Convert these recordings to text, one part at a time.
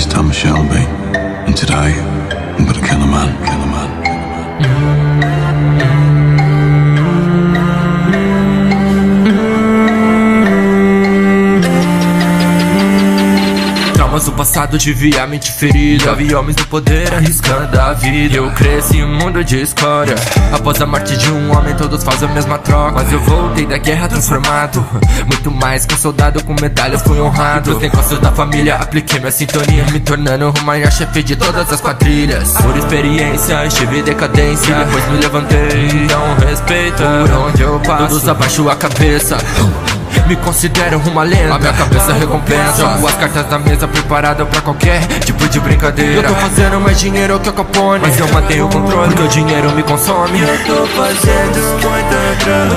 always Thomas Shelby, and today I'm gonna kill a man, kill a man. Traumas do passado, tive a mente ferida. Já vi homens do poder arriscando a vida. Eu cresci em um mundo de escória. Após a morte de um homem, todos fazem a mesma troca. Mas eu voltei da guerra transformado, muito mais que um soldado com medalhas, fui honrado. Pros negócios da família, apliquei minha sintonia, me tornando o maior chefe de todas as quadrilhas. Por experiência, estive decadência, depois me levantei. Então respeita por onde eu passo, todos abaixo a cabeça. Me considero uma lenda, a minha cabeça recompensa. Jogo as cartas na mesa preparada pra qualquer tipo de brincadeira. Eu tô fazendo mais dinheiro que o Capone, mas eu mantenho o controle, porque o dinheiro me consome. Eu tô fazendo muita grana.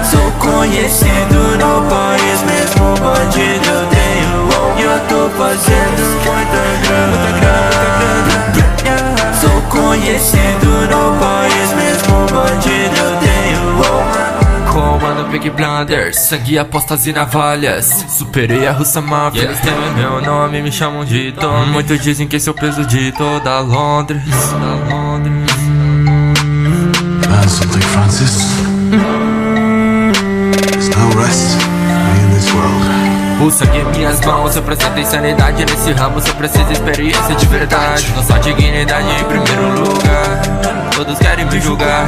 Sou conhecido no país, mesmo bandido eu tenho. Eu tô fazendo muita grana. Sou conhecido no país, mesmo bandido eu tenho. Comando Big Blunders, sangue, apostas e navalhas. Superei a russa máfia, eles temem meu nome, me chamam de Tommy. Muitos dizem que esse é o peso de toda Londres. Learn something, Francis. There's no rest in this world. O sangue em minhas mãos, eu preciso de insanidade nesse ramo, eu preciso de experiência de verdade. Nossa dignidade em primeiro lugar, todos querem me julgar.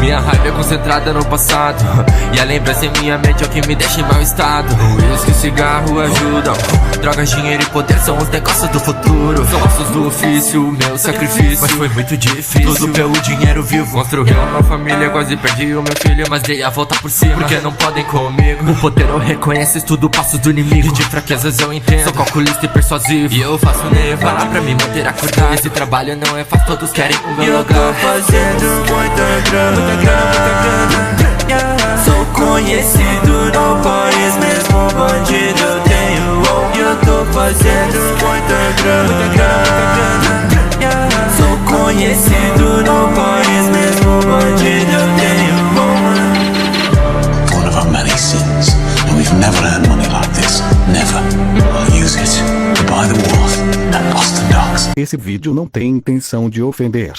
Minha raiva é concentrada no passado, e a lembrança em minha mente é o que me deixa em mau estado. Uísque e cigarro ajudam, drogas, dinheiro e poder são os negócios do futuro. São ossos do ofício, meu sacrifício, mas foi muito difícil. Tudo pelo dinheiro vivo, construí uma família, quase perdi o meu filho, mas dei a volta por cima, porque não podem comigo. O poder eu reconheço, estudo passos do inimigo. E de fraquezas eu entendo, sou calculista e persuasivo, e eu faço nevar pra me manter acordado. Esse trabalho não é fácil, todos querem o meu lugar. Eu tô fazendo muita grana. Sou conhecido no país, mesmo bandido eu tenho. Eu tô fazendo muita grana. Sou conhecido no país, mesmo bandido eu tenho. One of our many sins, and we've never earned money like this. Never. I'll use it to buy the wolf and Boston dogs. Esse vídeo não tem intenção de ofender.